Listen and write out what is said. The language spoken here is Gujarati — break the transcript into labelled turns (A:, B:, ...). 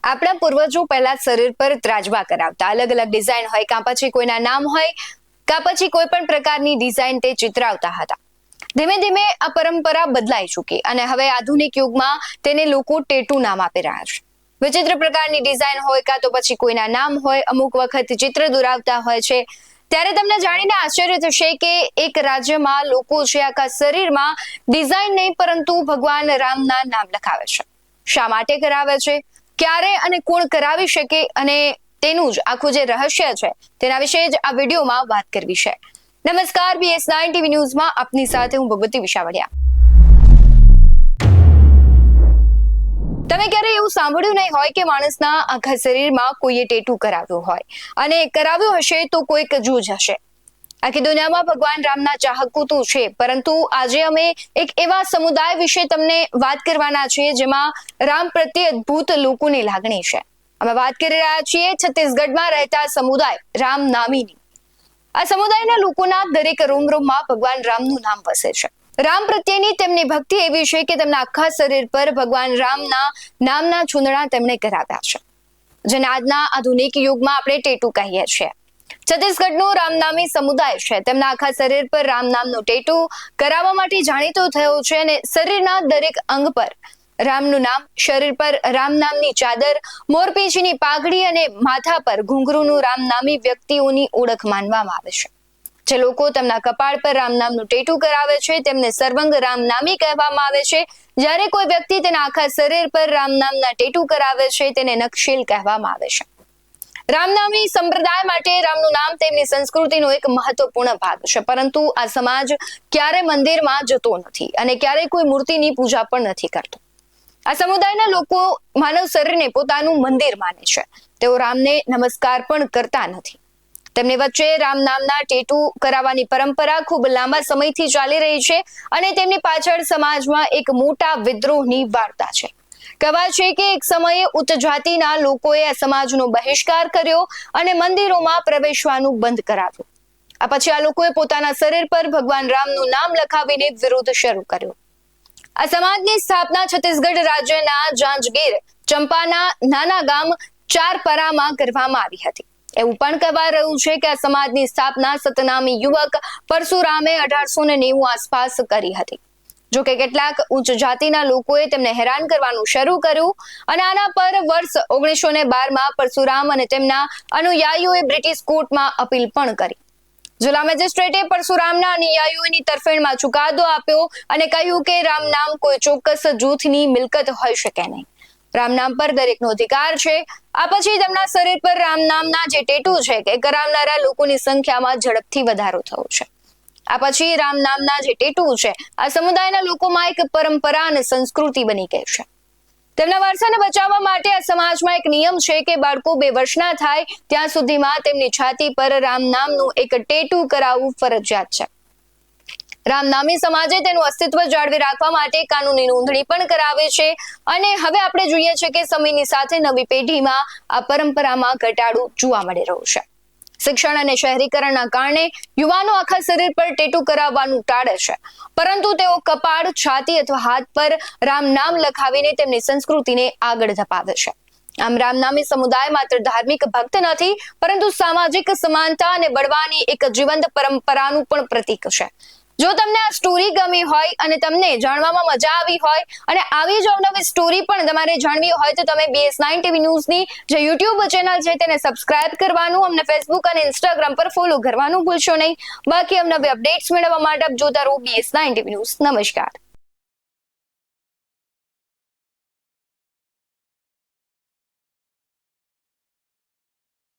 A: આપણા પૂર્વજો પહેલા શરીર પર ત્રાજવા કરાવતા, અલગ અલગ ડિઝાઇન હોય, કાં પછી કોઈના નામ હોય, કાં પછી કોઈ પણ પ્રકારની ડિઝાઇન તે ચિતરાવતા હતા. ધીમે ધીમે આ પરંપરા બદલાઈ ચૂકી અને હવે આધુનિક યુગમાં તેને લોકો ટેટુ નામ આપી રહ્યા છે. વિચિત્ર પ્રકારની ડિઝાઇન હોય, કાં તો પછી કોઈના નામ હોય, અમુક વખત ચિત્ર દોરાવતા હોય છે. ત્યારે તમને જાણીને આશ્ચર્ય થશે કે એક રાજ્યમાં લોકો છે આખા શરીરમાં ડિઝાઇન નહીં પરંતુ ભગવાન રામના નામ લખાવે છે. શા માટે કરાવે છે, ક્યારે અને કોણ કરાવી શકે, અને તેનું જ આખું જે રહસ્ય છે તેના વિશે જ આ વિડીયોમાં વાત કરવી છે. નમસ્કાર, BS9 TV ન્યૂઝમાં આપની સાથે હું ભગવતી વિશાવડિયા. તમે ક્યારે એવું સાંભળ્યું નહીં હોય કે માણસના આખા શરીરમાં કોઈએ ટેટુ કરાવ્યું હોય, અને કરાવ્યું હશે તો કોઈક જૂજ હશે. આખી દુનિયામાં ભગવાન રામના ચાહકો તો છે, પરંતુ આજે અમે એક એવા સમુદાય વિશે તમને વાત કરવાના છીએ જેમાં રામ પ્રત્યે અદ્ભુત લોકોની લાગણી છે. અમે વાત કરી રહ્યા છીએ છત્તીસગઢમાં રહેતા સમુદાય રામ નામીની. આ સમુદાયના લોકોના દરેક રોમરોમમાં ભગવાન રામનું નામ વસે છે. રામ પ્રત્યેની તેમની ભક્તિ એવી છે કે તેમના આખા શરીર પર ભગવાન રામના નામના ચૂંદડા તેમણે કરાવ્યા છે, જેને આજના આધુનિક યુગમાં આપણે ટેટુ કહીએ છીએ. છત્તીસગઢનો રામનામી સમુદાય છે, તેમના આખા શરીર પર રામ નામનો ટેટુ કરાવવા માટે જાણીતો થયો છે, અને શરીરના દરેક અંગ પર રામનું નામ, શરીર પર રામ નામની ચાદર, મોરપીંછીની પાઘડી અને માથા પર ઘૂંઘરૂનું રામનામી વ્યક્તિઓની ઓળખ માનવામાં આવે છે. જે લોકો તેમના કપાળ પર રામ નામનું ટેટુ કરાવે છે તેમને સર્વંગ રામનામી કહેવામાં આવે છે. જ્યારે કોઈ વ્યક્તિ તેના આખા શરીર પર રામ નામના ટેટુ કરાવે છે તેને નખશીલ કહેવામાં આવે છે. રામનામી સંપ્રદાય માટે રામનું નામ તેમની સંસ્કૃતિનો એક મહત્વપૂર્ણ ભાગ છે, પરંતુ આ સમાજ ક્યારે મંદિરમાં જતો નથી અને ક્યારે કોઈ મૂર્તિની પૂજા પણ નથી કરતો. આ સમુદાયના લોકો માનવ શરીરને પોતાનું મંદિર માને છે. તેઓ રામને નમસ્કાર પણ કરતા નથી. તેમની વચ્ચે રામ નામના ટેટુ કરાવવાની પરંપરા ખૂબ લાંબા સમયથી ચાલી રહી છે, અને તેમની પાછળ સમાજમાં એક મોટા વિદ્રોહની વાર્તા છે. કહેવાય છે કે એક સમયે ઉચ્ચ જાતિના લોકોએ આ સમાજનો બહિષ્કાર કર્યો અને મંદિરોમાં પ્રવેશવાનું બંધ કરાવ્યું. આ પછી આ લોકોએ પોતાના શરીર પર ભગવાન રામનું નામ લખાવીને વિરોધ શરૂ કર્યો. આ સમાજની સ્થાપના છત્તીસગઢ રાજ્યના જાંજગીર ચંપાના નાના ગામ ચારપરામાં કરવામાં આવી હતી. એવું પણ કહેવાય રહ્યું છે કે આ સમાજની સ્થાપના સતનામી યુવક પરશુરામે 1890 આસપાસ કરી હતી. જો કે કેટલાક ઉચ્ચ જાતિના લોકોએ તેમને હેરાન કરવાનું શરૂ કર્યું, અને આના પર વર્ષ 1912માં પરશુરામ અને તેમના અનુયાયીઓએ બ્રિટિશ કોર્ટમાં અપીલ પણ કરી. જિલ્લા મેજિસ્ટ્રેટે પરશુરામના અનુયાયીઓની તરફેણમાં ચુકાદો આપ્યો અને કહ્યું કે રામ નામ કોઈ ચોક્કસ જૂથની મિલકત હોઈ શકે નહીં. રામ નામ પર દરેકનો અધિકાર છે. આ પછી તેમના શરીર પર રામ નામના જે ટેટુ છે કે કરાવનારા લોકોની સંખ્યામાં ઝડપથી વધારો થયો છે. આ પછી રામ નામના જે ટેટુ છે આ સમુદાયના લોકોમાં એક પરંપરા અને સંસ્કૃતિ બની ગઈ છે. તેમના વારસાને બચાવવા માટે આ સમાજમાં એક નિયમ છે કે બાળકો 2 વર્ષના થાય ત્યાં સુધીમાં તેમની છાતી પર રામ નામનું એક ટેટુ કરાવવું ફરજિયાત છે. રામનામી સમાજે તેનું અસ્તિત્વ જાળવી રાખવા માટે કાનૂની નોંધણી પણ કરાવે છે, અને હવે આપણે જોઈએ છે કે સમયની સાથે નવી પેઢીમાં આ પરંપરામાં ઘટાડો જોવા મળી રહ્યો છે. શિક્ષણ અને શહેરીકરણના કારણે યુવાનો આખા શરીર પર ટેટુ કરાવવાનું ટાળે છે, પરંતુ તેઓ કપાળ, છાતી અથવા હાથ પર રામ નામ લખાવીને તેમની સંસ્કૃતિને આગળ ધપાવે છે. આમ રામનામી સમુદાય માત્ર ધાર્મિક ભક્ત નથી, પરંતુ સામાજિક સમાનતા અને બળવાની એક જીવંત પરંપરાનું પણ પ્રતીક છે. જો તમને આ સ્ટોરી ગમી હોય અને તમને જાણવામાં મજા આવી હોય, અને આવી જ અવનવી સ્ટોરી પણ તમારે જાણવી હોય, તો તમે BS9 TV ન્યૂઝની જે YouTube ચેનલ છે તેને સબસ્ક્રાઇબ કરવાનું, અમને Facebook અને Instagram પર ફોલો કરવાનું ભૂલશો નહીં. બાકી અવનવી અપડેટ્સ મેળવવા માટે આપ જોતા રહો BS9 TV ન્યૂઝ. નમસ્કાર.